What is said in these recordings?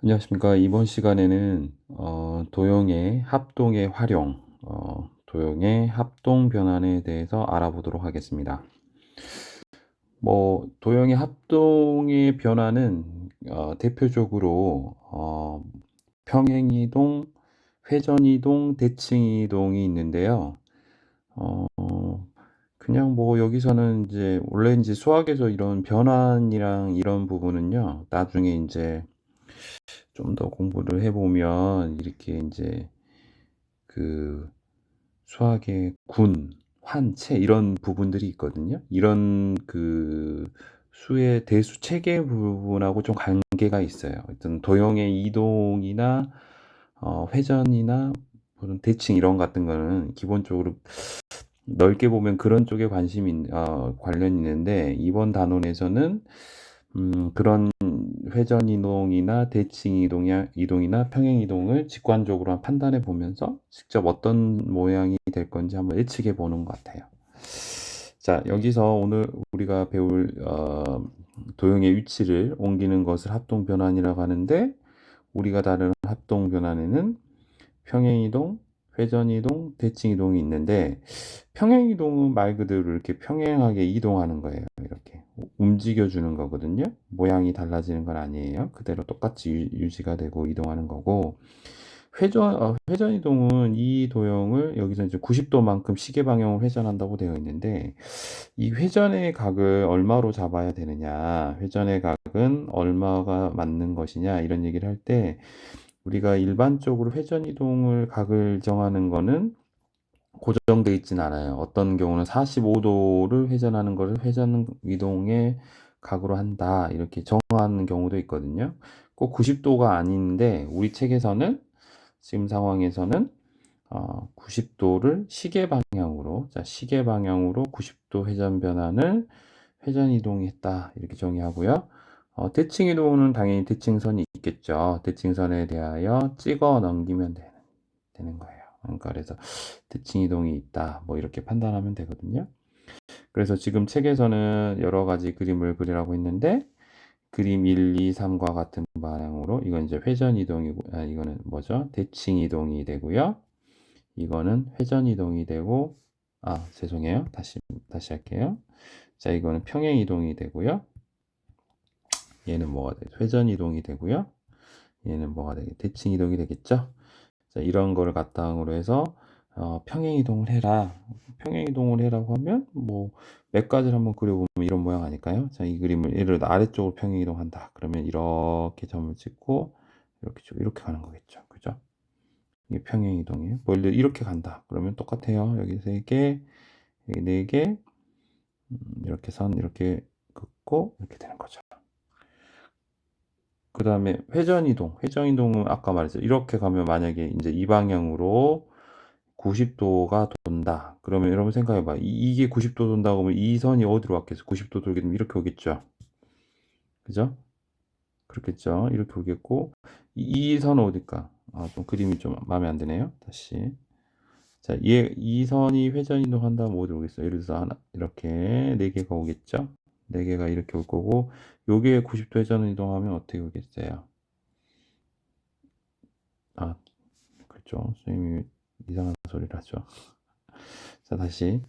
안녕하십니까. 이번 시간에는 도형의 합동의 활용, 도형의 합동 변환에 대해서 알아보도록 하겠습니다. 도형의 합동의 변환은 대표적으로 평행이동, 회전이동, 대칭이동이 있는데요. 어, 그냥 여기서는 이제 원래 이제 수학에서 이런 변환이랑 이런 부분은요, 나중에 이제 좀 더 공부를 해보면 이렇게 이제 그 수학의 군, 환, 체 이런 부분들이 있거든요. 이런 수의 대수 체계 부분하고 좀 관계가 있어요. 어떤 도형의 이동이나 회전이나 무슨 대칭 이런 같은 거는 기본적으로 넓게 보면 그런 쪽에 관련이 있는데 이번 단원에서는 그런 회전 이동이나 대칭 이동이나 평행 이동을 직관적으로 판단해 보면서 직접 어떤 모양이 될 건지 한번 예측해 보는 것 같아요. 자, 여기서 오늘 우리가 배울 도형의 위치를 옮기는 것을 합동 변환이라고 하는데 우리가 다루는 합동 변환에는 평행 이동, 회전 이동, 대칭 이동이 있는데 평행 이동은 말 그대로 이렇게 평행하게 이동하는 거예요. 이렇게 움직여 주는 거거든요. 모양이 달라지는 건 아니에요. 그대로 똑같이 유지가 되고 이동하는 거고 회전 이동은 이 도형을 여기서 이제 90도만큼 시계 방향으로 회전한다고 되어 있는데 이 회전의 각을 얼마로 잡아야 되느냐, 회전의 각은 얼마가 맞는 것이냐 이런 얘기를 할 때 우리가 일반적으로 회전 이동을 각을 정하는 거는 고정되어 있진 않아요. 어떤 경우는 45도를 회전하는 것을 회전 이동의 각으로 한다. 이렇게 정하는 경우도 있거든요. 꼭 90도가 아닌데 우리 책에서는 지금 상황에서는 90도를 시계 방향으로, 자, 시계 방향으로 90도 회전 변환을 회전 이동이 했다. 이렇게 정의하고요. 대칭 이동은 당연히 대칭선이 있겠죠. 대칭선에 대하여 찍어 넘기면 되는 거예요. 그러니까 그래서 대칭 이동이 있다. 뭐 이렇게 판단하면 되거든요. 그래서 지금 책에서는 여러 가지 그림을 그리라고 했는데 그림 1, 2, 3과 같은 방향으로 이건 이제 회전 이동이고 이거는 뭐죠? 대칭 이동이 되고요. 이거는 회전 이동이 되고 죄송해요. 다시 할게요. 자, 이거는 평행 이동이 되고요. 얘는 뭐가 되죠? 회전 이동이 되고요. 얘는 뭐가 되겠? 대칭 이동이 되겠죠? 자, 이런 거를 바탕으로 해서 평행 이동을 해라. 평행 이동을 해라고 하면 뭐 몇 가지를 한번 그려보면 이런 모양 아닐까요? 자, 이 그림을 예를 들어 아래쪽으로 평행 이동한다. 그러면 이렇게 점을 찍고 이렇게 가는 거겠죠. 그죠? 이게 평행 이동이에요. 뭐 예를 들어 이렇게 간다. 그러면 똑같아요. 여기 세 개, 여기 네 개, 이렇게 선 이렇게 긋고 이렇게 되는 거죠. 그 다음에 회전 이동. 회전 이동은 아까 말했죠. 이렇게 가면 만약에 이제 이 방향으로 90도가 돈다. 그러면 여러분 생각해봐. 이게 90도 돈다고 하면 이 선이 어디로 왔겠어? 90도 돌게 되면 이렇게 오겠죠. 그죠? 그렇겠죠. 이렇게 오겠고, 이 선은 어딜까? 좀 그림이 좀 마음에 안 드네요. 다시. 자, 이 선이 회전 이동한다면 어디로 오겠어? 예를 들어서 하나, 이렇게 네 개가 오겠죠? 네 개가 이렇게 올 거고, 요게 90도 회전 이동하면 어떻게 오겠어요? 아, 그렇죠. 선생님이 이상한 소리를 하죠. 자, 다시.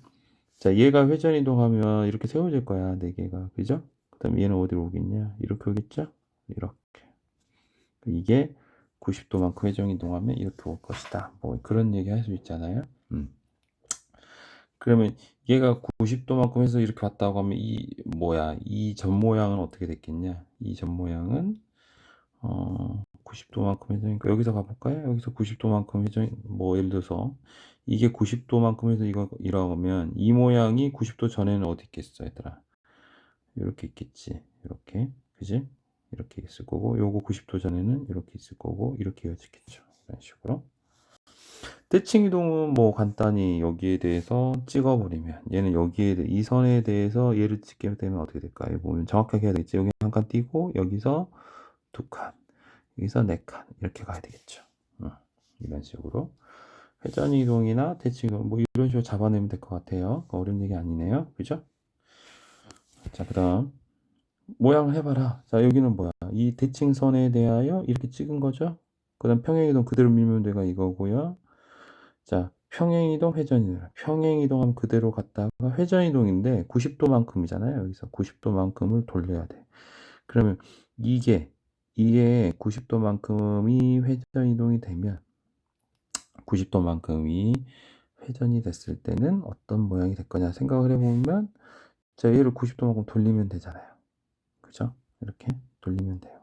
자, 얘가 회전 이동하면 이렇게 세워질 거야, 네 개가. 그죠? 그 다음에 얘는 어디로 오겠냐? 이렇게 오겠죠? 이렇게. 이게 90도만큼 회전 이동하면 이렇게 올 것이다. 뭐 그런 얘기 할 수 있잖아요. 그러면 얘가 90도만큼 해서 이렇게 왔다고 하면 이 점 모양은 어떻게 됐겠냐? 이 점 모양은 90도만큼 회전이니까 여기서 가볼까요? 여기서 90도만큼 회전, 뭐 예를 들어서 이게 90도만큼 해서 이러면 이 모양이 90도 전에는 어디 있겠어, 얘들아? 이렇게 있겠지. 이렇게. 그지? 이렇게 있을 거고, 요거 90도 전에는 이렇게 있을 거고, 이렇게 이어지겠죠. 이런 식으로. 대칭 이동은 뭐 간단히 여기에 대해서 찍어버리면, 얘는 이 선에 대해서 얘를 찍게 되면 어떻게 될까요? 보면 정확하게 해야 되겠지. 여기 한 칸 띄고, 여기서 두 칸, 여기서 네 칸, 이렇게 가야 되겠죠. 이런 식으로. 회전 이동이나 대칭 이동, 뭐 이런 식으로 잡아내면 될 것 같아요. 어려운 얘기 아니네요. 그죠? 자, 그 다음. 모양을 해봐라. 자, 여기는 뭐야? 이 대칭선에 대하여 이렇게 찍은 거죠. 그 다음 평행이동 그대로 밀면 돼가 이거고요. 자, 평행이동, 회전이동. 평행이동하면 그대로 갔다가 회전이동인데 90도만큼이잖아요. 여기서 90도만큼을 돌려야 돼. 그러면 이게 90도만큼이 회전이동이 되면 90도만큼이 회전이 됐을 때는 어떤 모양이 될 거냐 생각을 해보면 자, 얘를 90도만큼 돌리면 되잖아요. 그죠? 이렇게 돌리면 돼요.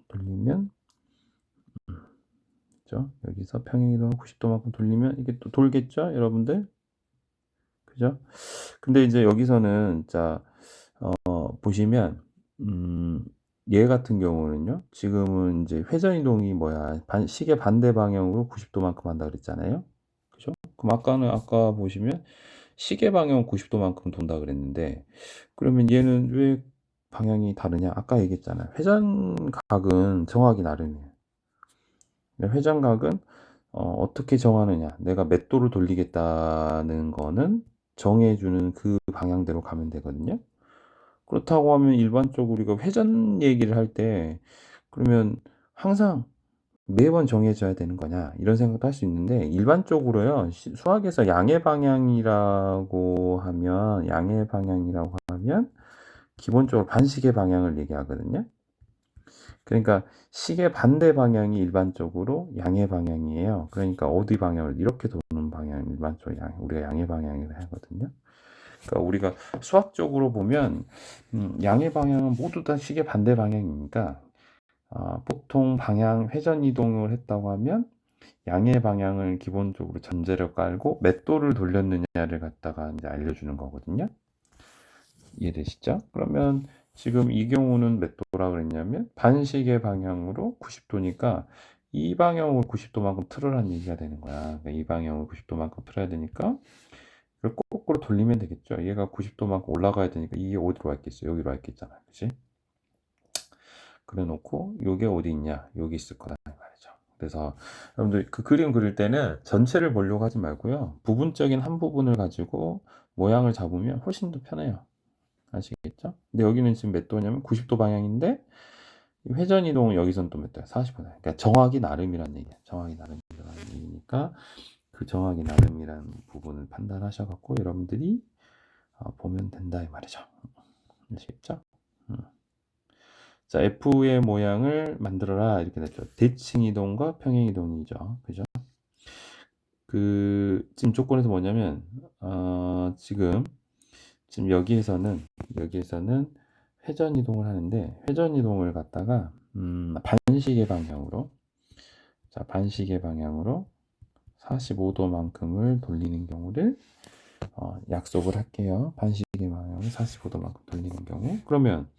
돌리면 그죠? 여기서 평행이동 90도만큼 돌리면 이게 또 돌겠죠? 여러분들? 그죠? 근데 이제 여기서는 자, 보시면 얘 같은 경우는요. 지금은 이제 회전 이동이 뭐야? 시계 반대 방향으로 90도만큼 한다 그랬잖아요. 그죠? 그럼 아까 보시면 시계 방향 90도만큼 돈다 그랬는데 그러면 얘는 왜 방향이 다르냐? 아까 얘기했잖아요. 회전각은 정하기 나름이에요. 회전각은 어떻게 정하느냐? 내가 몇 도를 돌리겠다는 거는 정해주는 그 방향대로 가면 되거든요. 그렇다고 하면 일반적으로 우리가 회전 얘기를 할 때 그러면 항상 매번 정해져야 되는 거냐 이런 생각도 할 수 있는데 일반적으로요 수학에서 양의 방향이라고 하면 기본적으로 반시계 방향을 얘기하거든요. 그러니까 시계 반대 방향이 일반적으로 양의 방향이에요. 그러니까 어디 방향을 이렇게 도는 방향을 일반적으로 우리가 양의 방향이라고 하거든요. 그러니까 우리가 수학적으로 보면 양의 방향은 모두 다 시계 반대 방향이니까 보통 방향 회전 이동을 했다고 하면 양의 방향을 기본적으로 전제로 깔고 몇 도를 돌렸느냐를 갖다가 이제 알려주는 거거든요. 이해되시죠? 그러면 지금 이 경우는 몇 도라 그랬냐면 반시계 방향으로 90도니까 이 방향으로 90도만큼 틀으라는 얘기가 되는 거야. 그러니까 이 방향으로 90도만큼 틀어야 되니까 이걸 거꾸로 돌리면 되겠죠. 얘가 90도만큼 올라가야 되니까 이게 어디로 와 있겠어요? 여기로 와 있겠잖아. 그치? 그래 놓고 요게 어디 있냐? 여기 있을 거다 이 말이죠. 그래서 여러분들 그 그림 그릴 때는 전체를 보려고 하지 말고요. 부분적인 한 부분을 가지고 모양을 잡으면 훨씬 더 편해요. 아시겠죠? 근데 여기는 지금 몇 도냐면 90도 방향인데 회전 이동은 여기선 또 몇 도야? 40도. 그러니까 정하기 나름이란 얘기야. 정하기 나름이라는 얘기니까 그 정하기 나름이라는 부분을 판단하셔 갖고 여러분들이 보면 된다 이 말이죠. 아시겠죠? 자, F의 모양을 만들어라 이렇게 됐죠. 대칭 이동과 평행 이동이죠. 그죠? 지금 조건에서 뭐냐면 지금 여기에서는 회전 이동을 하는데 회전 이동을 갖다가 반시계 방향으로 반시계 방향으로 45도만큼을 돌리는 경우를 약속을 할게요. 반시계 방향으로 45도만큼 돌리는 경우. 그러면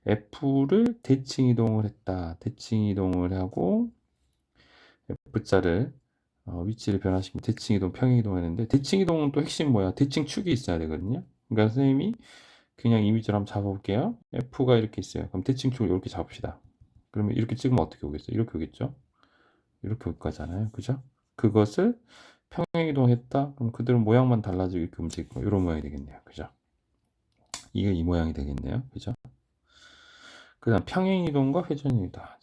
F를 대칭 이동을 했다. 대칭 이동을 하고 F자를 위치를 변화시키면 대칭 이동, 평행 이동하는데 대칭 이동은 또 핵심 뭐야? 대칭 축이 있어야 되거든요. 그러니까 선생님이 그냥 이미지를 한번 잡아볼게요. F가 이렇게 있어요. 그럼 대칭 축을 이렇게 잡읍시다. 그러면 이렇게 찍으면 어떻게 오겠어요? 이렇게 오겠죠? 이렇게 올 거잖아요. 그죠? 그것을 평행 이동했다. 그럼 그대로 모양만 달라지고 이렇게 움직일 거 이런 모양이 되겠네요. 그죠? 이게 이 모양이 되겠네요. 그죠? 그다음 평행 이동과 회전 이동. 자,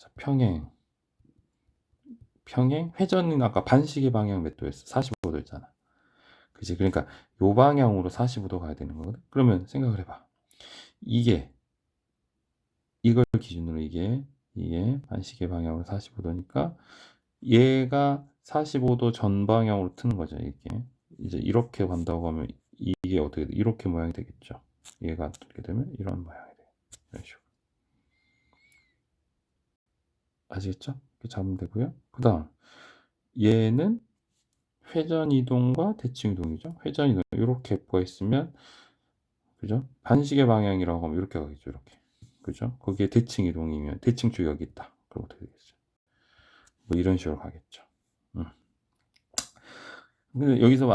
회전은 아까 반시계 방향 몇 도였어? 45도였잖아. 그지? 그러니까 요 방향으로 45도 가야 되는 거거든. 그러면 생각을 해봐. 이걸 기준으로 이게 반시계 방향으로 45도니까 얘가 45도 전 방향으로 트는 거죠. 이게 이제 이렇게 간다고 하면 이게 어떻게 돼? 이렇게 모양이 되겠죠. 얘가 어떻게 되면 이런 모양이 돼요. 이런 식으로. 아시겠죠? 이렇게 잡으면 되고요. 그다음 얘는 회전 이동과 대칭 이동이죠. 회전 이동 이렇게 F가 있으면 그죠? 반시계 방향이라고 하면 이렇게 가겠죠. 이렇게. 그죠? 거기에 대칭 이동이면 대칭 쪽이 여기 있다. 그럼 어떻게 되겠어요? 뭐 이런 식으로 가겠죠. 음. 근데 여기서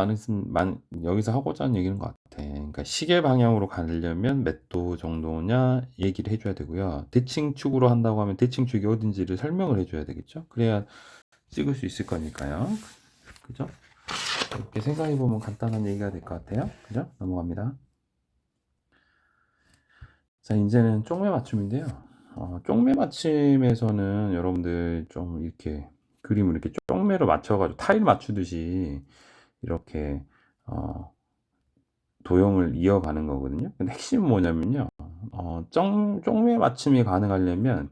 하고자 하는 얘기는 것 같아. 그러니까 시계 방향으로 가려면 몇 도 정도냐 얘기를 해줘야 되고요. 대칭축으로 한다고 하면 대칭축이 어딘지를 설명을 해줘야 되겠죠. 그래야 찍을 수 있을 거니까요. 그죠? 이렇게 생각해 보면 간단한 얘기가 될 것 같아요. 그죠? 넘어갑니다. 자, 이제는 쪽매 맞춤인데요. 쪽매 맞춤에서는 여러분들 좀 이렇게 그림을 이렇게 쪽매로 맞춰가지고 타일 맞추듯이 이렇게 어, 도형을 이어가는 거거든요. 근데 핵심은 뭐냐면요. 쪽매 맞춤이 가능하려면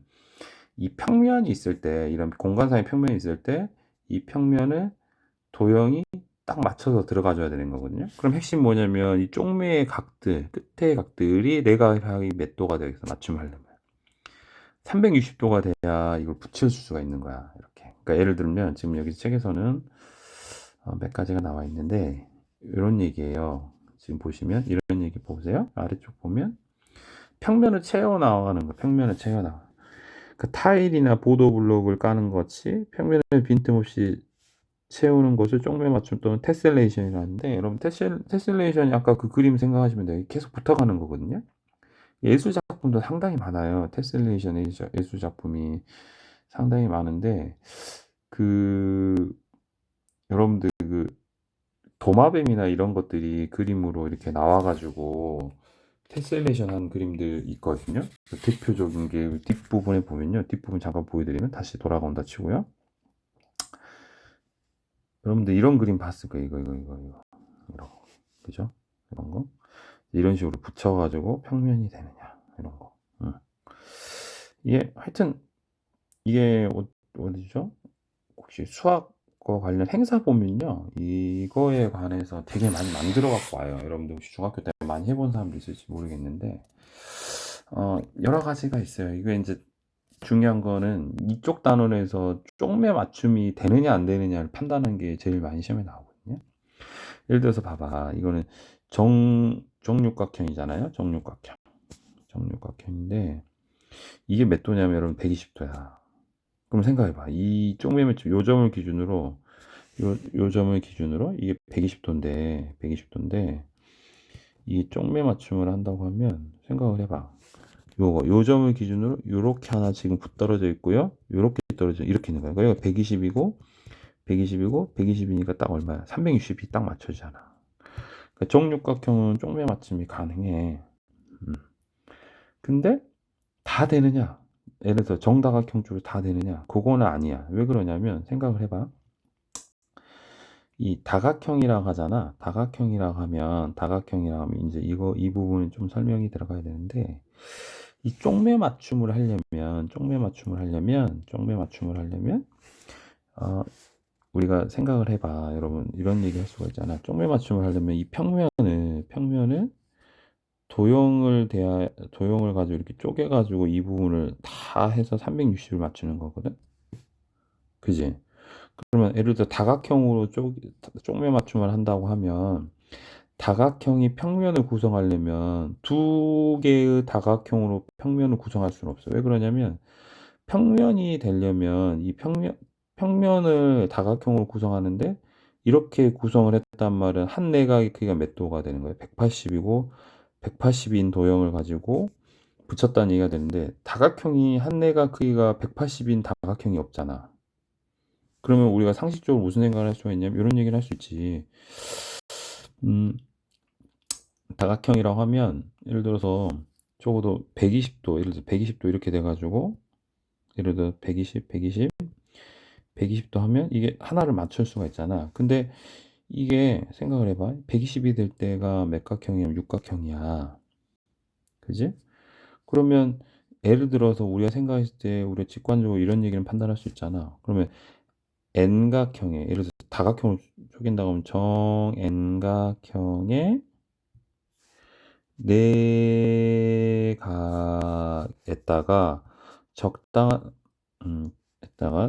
이 평면이 있을 때, 이런 공간상의 평면이 있을 때, 이 평면을 도형이 딱 맞춰서 들어가 줘야 되는 거거든요. 그럼 핵심 뭐냐면 이 쪽매의 각들, 끝의 각들이 내각이 몇 도가 되겠어, 맞춤하려면. 360도가 돼야 이걸 붙여줄 수가 있는 거야. 이렇게. 그러니까 예를 들면 지금 여기 책에서는 몇 가지가 나와 있는데 이런 얘기예요. 지금 보시면 이런 얘기 보세요. 아래쪽 보면 평면을 채워 나가는 거. 평면을 채워 나가. 그 타일이나 보도 블록을 까는 것 같이 평면을 빈틈없이 채우는 것을 쪽매 맞춤 또는 테셀레이션이라는데, 여러분 테셀레이션이 아까 그 그림 생각하시면 돼요. 계속 붙어가는 거거든요. 예술 작품도 상당히 많아요. 테셀레이션 예술 작품이 상당히 많은데 그 여러분들 그 도마뱀이나 이런 것들이 그림으로 이렇게 나와가지고 테셀레이션 한 그림들 있거든요. 그 대표적인 게 뒷부분에 보면요. 뒷부분 잠깐 보여드리면 다시 돌아간다 치고요. 여러분들 이런 그림 봤을 거예요. 이거. 이런 거. 그죠? 이런 거. 이런 식으로 붙여가지고 평면이 되느냐. 이런 거. 이게 하여튼 이게 어디죠? 혹시 수학과 관련 행사 보면요. 이거에 관해서 되게 많이 만들어 갖고 와요. 여러분들 혹시 중학교 때 많이 해본 사람도 있을지 모르겠는데, 여러 가지가 있어요. 이게 이제 중요한 거는 이쪽 단원에서 쪽매 맞춤이 되느냐 안 되느냐를 판단하는 게 제일 많이 시험에 나오거든요. 예를 들어서 봐봐. 이거는 정육각형이잖아요. 정육각형인데 이게 몇 도냐면 여러분 120도야. 그럼 생각해봐. 이 쪽매 맞춤 요 점을 기준으로 이게 120도인데 이 쪽매 맞춤을 한다고 하면 생각을 해봐. 요 점을 기준으로 요렇게 하나 지금 붙떨어져 있고요. 요렇게 떨어져 이렇게 있는 거야. 그러니까 120이고 120이니까 딱 얼마야? 360이 딱 맞춰지잖아. 그러니까 정육각형은 쪽매 맞춤이 가능해. 음. 근데 다 되느냐? 예를 들어서 정다각형 쪽이 다 되느냐? 그거는 아니야. 왜 그러냐면 생각을 해봐. 이 다각형이라고 하잖아. 다각형이라고 하면 이제 이 부분이 좀 설명이 들어가야 되는데, 이 쪽매 맞춤을 하려면 우리가 생각을 해봐. 여러분 이런 얘기 할 수가 있잖아. 쪽매 맞춤을 하려면 이 평면을 도형을 가지고 이렇게 쪼개 가지고 이 부분을 다 해서 360을 맞추는 거거든. 그지? 그러면 예를 들어 다각형으로 쪽매 맞춤을 한다고 하면 다각형이 평면을 구성하려면 두 개의 다각형으로 평면을 구성할 수는 없어요. 왜 그러냐면 평면이 되려면 이 평면을 다각형으로 구성하는데 이렇게 구성을 했단 말은 한 내각의 크기가 몇 도가 되는 거예요? 180이고 180인 도형을 가지고 붙였다는 얘기가 되는데 다각형이 한 내각 크기가 180인 다각형이 없잖아. 그러면 우리가 상식적으로 무슨 생각을 할 수가 있냐면 이런 얘기를 할 수 있지. 음, 다각형이라고 하면 예를 들어서 적어도 120도, 예를 들어 120도 이렇게 돼가지고 예를 들어 120도 하면 이게 하나를 맞출 수가 있잖아. 근데 이게 생각을 해봐. 120이 될 때가 몇 각형이냐면 육각형이야. 그지? 그러면 예를 들어서 우리가 생각했을 때 우리가 직관적으로 이런 얘기를 판단할 수 있잖아. 그러면 n각형에 예를 들어서 다각형으로 쪼갠다고 하면 n각형의 내각에다가 적당한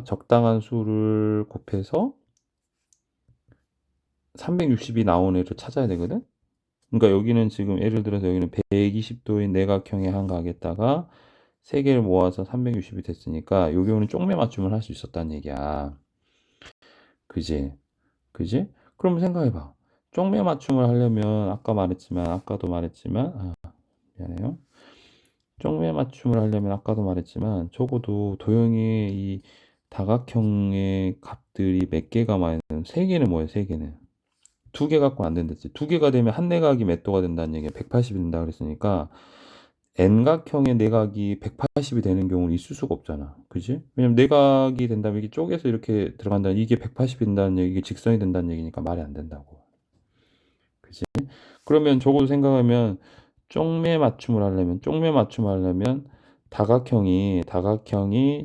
적당한 수를 곱해서 360이 나오는 애를 찾아야 되거든. 그러니까 여기는 지금 예를 들어서 여기는 120도인 내각형의 한 각에다가 세 개를 모아서 360이 됐으니까 요 경우는 쪽매 맞춤을 할 수 있었다는 얘기야. 그지? 그지? 그럼 생각해봐. 쪽매 맞춤을 하려면 아까도 말했지만 미안해요. 쪽매 맞춤을 하려면 아까도 말했지만 적어도 도형의 이 다각형의 값들이 몇 개가 많이 되는, 세 개는 뭐예요? 세 개는 두 개 갖고 안 된댔지. 두 개가 되면 한 내각이 몇 도가 된다는 얘기야. 180이 된다 그랬으니까 N각형의 내각이 180이 되는 경우는 있을 수가 없잖아. 그지? 왜냐면 내각이 된다면 이게 쪼개서 이렇게 들어간다는 이게 180이 된다는 얘기, 이게 직선이 된다는 얘기니까 말이 안 된다고. 그지? 그러면 적어도 생각하면 쪽매 맞춤을 하려면 다각형이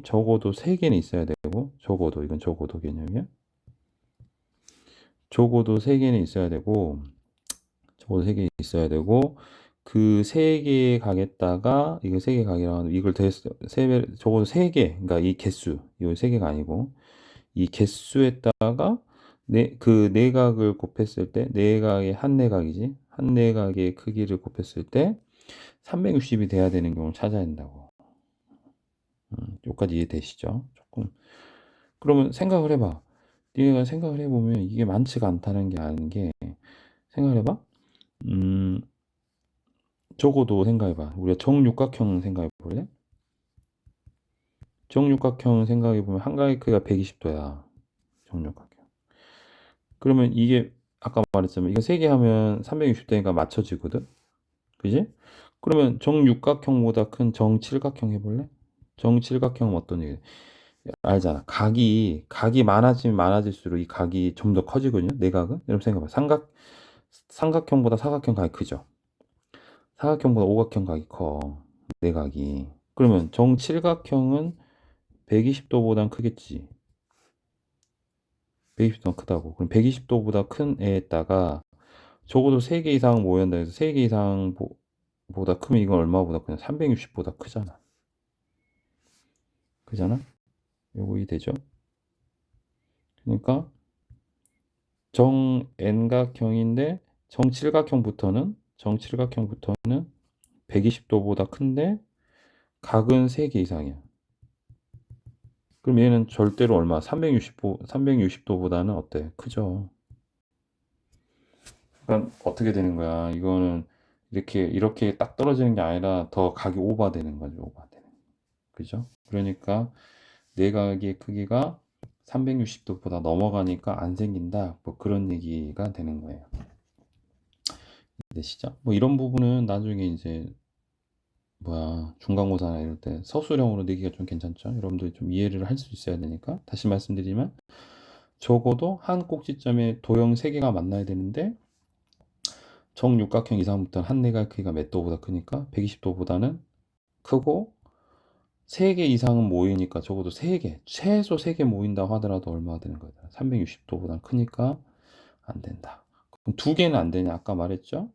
적어도 3개는 있어야 되고, 적어도 이건 적어도 개념이야. 적어도 3개는 있어야 되고, 적어도 3개 있어야 되고, 그 3개 가겠다가 이거 3개 가기라고 하면 이걸 적어도 3개, 그러니까 이 개수, 이거 3개가 아니고 이 개수에다가 그 내각을 곱했을 때 내각의 한 내각이지, 한 내각의 크기를 곱했을 때 360이 돼야 되는 경우를 찾아야 된다고. 여기까지 이해되시죠? 조금. 그러면 생각을 해봐. 네가 생각을 해보면 이게 많지가 않다는 게 아닌 게, 생각을 해봐. 음, 적어도 생각해봐. 우리가 정육각형 생각해볼래? 정육각형 생각해보면 한가위 크기가 120도야. 정육각형. 그러면 이게 아까 말했지만 이거 3개 하면 360도니까 맞춰지거든? 그지? 그러면 정육각형보다 큰 정칠각형 해볼래? 정칠각형은 어떤 얘기? 알잖아. 각이 많아지면 많아질수록 이 각이 좀 더 커지거든요. 내각은. 여러분 생각해봐. 삼각형보다 사각형 각이 크죠. 사각형보다 오각형 각이 커. 내각이. 그러면 정칠각형은 120도보단 크겠지. 120도가 크다고. 그럼 120도보다 큰 애에다가 적어도 3개 이상 모였다 해서 3개 이상 보다 크면 이건 얼마보다 그냥 360보다 크잖아. 그잖아? 요거 이해되죠? 그러니까 정 N각형인데 정칠각형부터는 120도보다 큰데 각은 3개 이상이야. 그럼 얘는 절대로 얼마? 360도보다는 어때? 크죠. 그러니까 어떻게 되는 거야? 이거는 이렇게 딱 떨어지는 게 아니라 더 각이 오버되는 거죠. 오버되는. 그죠? 그러니까 내각의 크기가 360도보다 넘어가니까 안 생긴다. 뭐 그런 얘기가 되는 거예요. 되시죠? 뭐 이런 부분은 나중에 이제 중간고사나 이럴 때 서술형으로 내기가 좀 괜찮죠? 여러분들이 좀 이해를 할 수 있어야 되니까 다시 말씀드리면 적어도 한 꼭지점에 도형 3개가 만나야 되는데 정육각형 이상부터는 한 내각 크기가 몇 도보다 크니까 120도보다는 크고 3개 이상은 모이니까 적어도 3개, 최소 3개 모인다고 하더라도 얼마가 되는 거야? 360도보다 크니까 안 된다. 그럼 2개는 안 되냐? 아까 말했죠?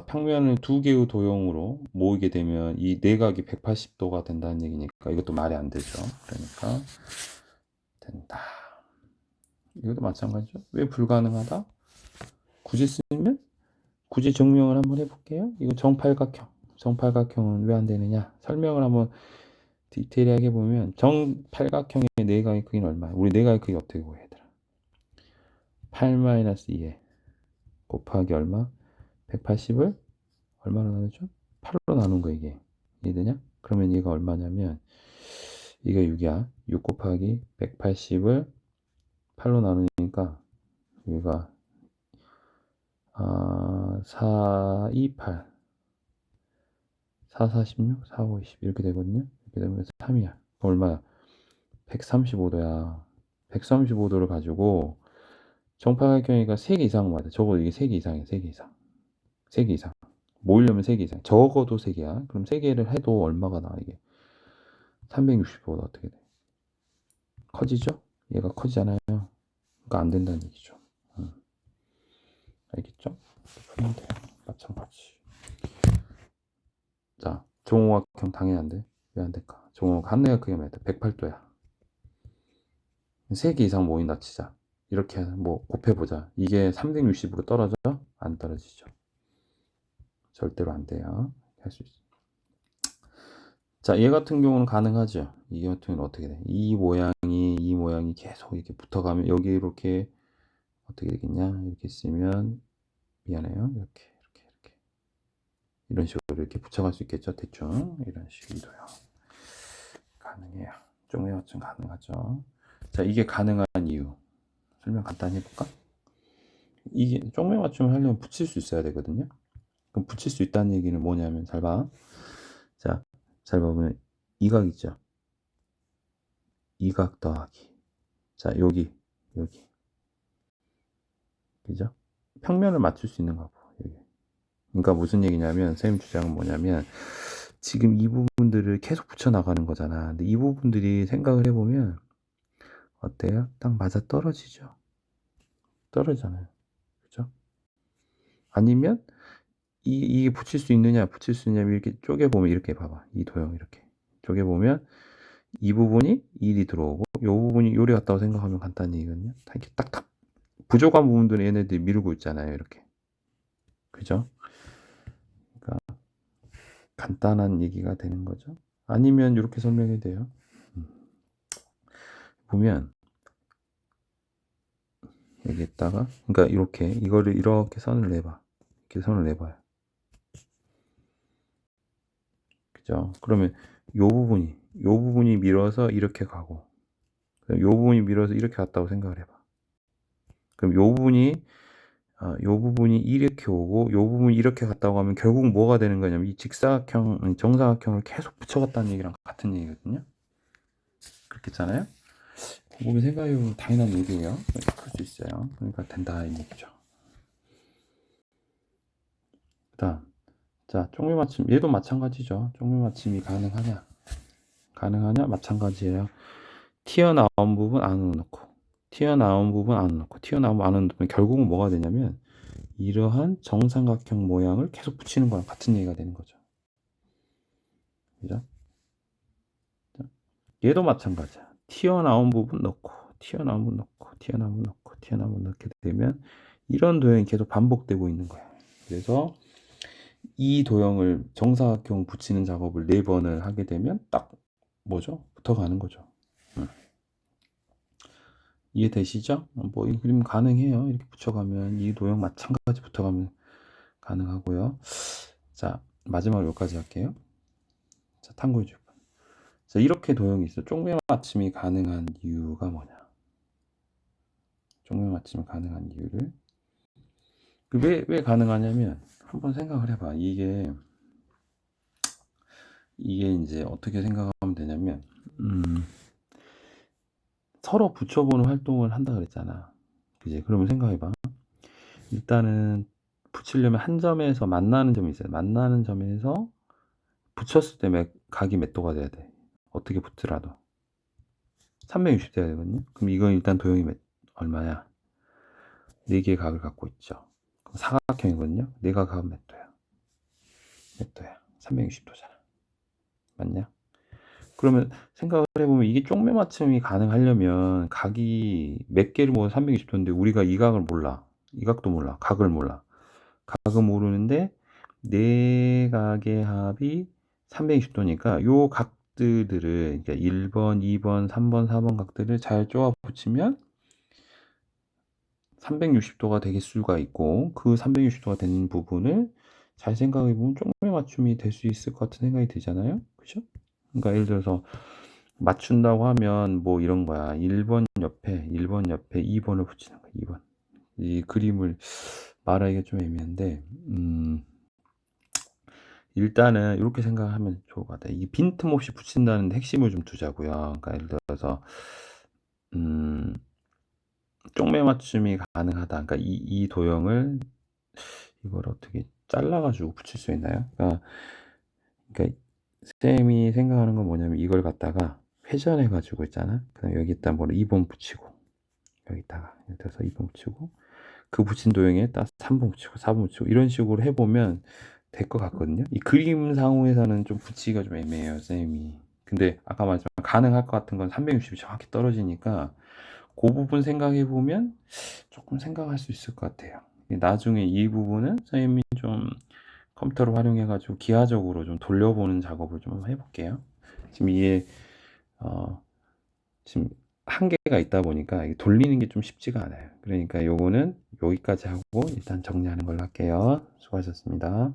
평면을 2개의 도형으로 모이게 되면 이 내각이 180도가 된다는 얘기니까 이것도 말이 안 되죠. 그러니까 된다. 이것도 마찬가지죠. 왜 불가능하다? 굳이 쓰면 굳이 증명을 한번 해볼게요. 이거 정팔각형. 정팔각형은 왜 안 되느냐? 설명을 한번 디테일하게 보면 정팔각형의 내각의 크기는 얼마야? 우리 내각의 크기 어떻게 구해야 되나? 8-2에 곱하기 얼마? 180을 얼마로 나누죠? 8로 나눈 거 이게. 이해되냐? 그러면 얘가 얼마냐면 이게 6이야. 6 곱하기 180을 8로 나누니까 여기가 4, 2, 8 4, 46, 4, 5, 20 이렇게 되거든요. 이렇게 되면 3이야. 얼마야? 135도야. 135도를 가지고 정팔각형이가 3개 이상 맞아. 적어도 이게 3개 이상이야. 3개 이상. 3개 이상. 모이려면 3개 이상. 적어도 3개야. 그럼 3개를 해도 얼마가 나와 이게? 360도보다 어떻게 돼? 커지죠? 얘가 커지잖아요. 그러니까 안 된다는 얘기죠. 알겠죠? 풀면 돼요. 마찬가지. 자, 정오각형 당연히 안 돼. 왜 안 될까? 정오각 한 내가 크기가 몇 돼? 108도야. 3개 이상 모인다 치자. 이렇게 뭐 곱해보자. 이게 360으로 떨어져? 안 떨어지죠. 절대로 안 돼요. 할 수 있어. 자, 얘 같은 경우는 가능하죠. 이 같은 경우는 어떻게 돼? 이 모양이 계속 이렇게 붙어가면 여기 이렇게 어떻게 되겠냐? 이렇게 쓰면 미안해요. 이렇게 이런 식으로 이렇게 붙여갈 수 있겠죠. 대충 이런 식으로요. 가능해요. 쪽매 맞춤 가능하죠. 자, 이게 가능한 이유 설명 간단히 해볼까? 이게 쪽매 맞춤을 하려면 붙일 수 있어야 되거든요. 그럼 붙일 수 있다는 얘기는 뭐냐면 잘 봐. 자, 잘 보면 이각 있죠. 이각 더하기. 자, 여기. 그죠? 평면을 맞출 수 있는 거고. 여기. 그러니까 무슨 얘기냐면 선생님 주장은 뭐냐면 지금 이 부분들을 계속 붙여 나가는 거잖아. 근데 이 부분들이 생각을 해보면 어때요? 딱 맞아 떨어지죠. 떨어지잖아요. 그죠? 아니면 이게 붙일 수 있느냐 이렇게 쪼개보면 이렇게 봐봐. 이 도형 이렇게 쪼개보면 이 부분이 1이 들어오고 이 부분이 요리 같다고 생각하면 간단히 얘기거든요. 이렇게 딱딱 부족한 부분들은 얘네들이 미루고 있잖아요. 이렇게. 그죠? 그러니까 간단한 얘기가 되는 거죠. 아니면 이렇게 설명이 돼요. 보면 여기에다가 그러니까 이렇게 이거를 이렇게 선을 내봐. 이렇게 선을 내봐요. 그죠? 그러면 요 부분이 밀어서 이렇게 가고 요 부분이 밀어서 이렇게 갔다고 생각을 해봐. 그럼 요 부분이 이렇게 오고 요 부분이 이렇게 갔다고 하면 결국 뭐가 되는 거냐면 이 직사각형, 정사각형을 계속 붙여갔다는 얘기랑 같은 얘기거든요. 그렇겠잖아요. 그 부분 생각해보면 당연한 얘기예요. 풀 수 있어요. 그러니까 된다 이 얘기죠. 그다음 자 쪽매 맞춤 얘도 마찬가지죠. 쪽매 맞춤이 가능하냐 마찬가지예요. 튀어나온 부분 안으로 넣고 튀어나온 부분 안으로 넣고 튀어나온 부분 안으로 넣으면 결국은 뭐가 되냐면 이러한 정삼각형 모양을 계속 붙이는 거랑 같은 얘기가 되는 거죠. 그죠? 얘도 마찬가지야. 튀어나온 부분 넣고 튀어나온 부분 넣고 튀어나온 부분 넣고 튀어나온 부분 넣게 되면 이런 도형이 계속 반복되고 있는 거야. 그래서 이 도형을 정사각형 붙이는 작업을 4번을 하게 되면 딱 뭐죠? 붙어가는 거죠. 이해되시죠? 뭐 이 그림 가능해요. 이렇게 붙여가면 이 도형 마찬가지 붙어가면 가능하고요. 자 마지막으로 여기까지 할게요. 자 탐구해줄 분. 자 이렇게 도형이 있어. 쪽매 맞춤이 가능한 이유가 뭐냐? 쪽매 맞춤이 가능한 이유를 왜 가능하냐면 한번 생각을 해봐. 이게 이제 어떻게 생각하면 되냐면 서로 붙여보는 활동을 한다 그랬잖아. 그지? 그러면 생각해봐. 일단은 붙이려면 한 점에서 만나는 점이 있어요. 만나는 점에서 붙였을 때 각이 몇 도가 돼야 돼. 어떻게 붙더라도 360 돼야 되거든요. 그럼 이건 일단 도형이 얼마야? 4개의 각을 갖고 있죠. 그럼 사각형이거든요. 4가 각은 몇 도야? 몇 도야? 360도잖아. 맞냐? 그러면 생각을 해보면 이게 쪽매 맞춤이 가능하려면 각이 몇 개를 모아 360도인데 우리가 이 각을 몰라. 이 각도 몰라. 각을 몰라. 각은 모르는데 네 각의 합이 360도니까 요 각들을 그러니까 1번, 2번, 3번, 4번 각들을 잘 쪼아 붙이면 360도가 될 수가 있고 그 360도가 되는 부분을 잘 생각해 보면 쪽매 맞춤이 될 수 있을 것 같은 생각이 들잖아요. 그죠? 그러니까 예를 들어서 맞춘다고 하면 뭐 이런 거야. 1번 옆에 2번을 붙이는 거야. 2번. 이 그림을 말하기가 좀 애매한데 일단은 이렇게 생각하면 좋을 것 같아요. 이 빈틈없이 붙인다는 핵심을 좀 두자고요. 그러니까 예를 들어서 쪽매 맞춤이 가능하다. 그러니까 이 도형을 이걸 어떻게 잘라가지고 붙일 수 있나요? 그러니까 쌤이 생각하는 건 뭐냐면 이걸 갖다가 회전해가지고 있잖아. 그럼 여기다 뭐 2번 붙이고 여기다가 예를 들어서 2번 붙이고 그 붙인 도형에 딱 3번 붙이고 4번 붙이고 이런 식으로 해보면 될 것 같거든요. 이 그림상으로서는 좀 붙이기가 좀 애매해요, 쌤이. 근데 아까 말했지만 가능할 것 같은 건 360이 정확히 떨어지니까 그 부분 생각해 보면 조금 생각할 수 있을 것 같아요. 나중에 이 부분은 쌤이 좀 컴퓨터를 활용해 가지고 기하적으로 좀 돌려보는 작업을 좀 해볼게요. 지금 이게 지금 한계가 있다 보니까 이게 돌리는 게 좀 쉽지가 않아요. 그러니까 요거는 여기까지 하고 일단 정리하는 걸로 할게요. 수고하셨습니다.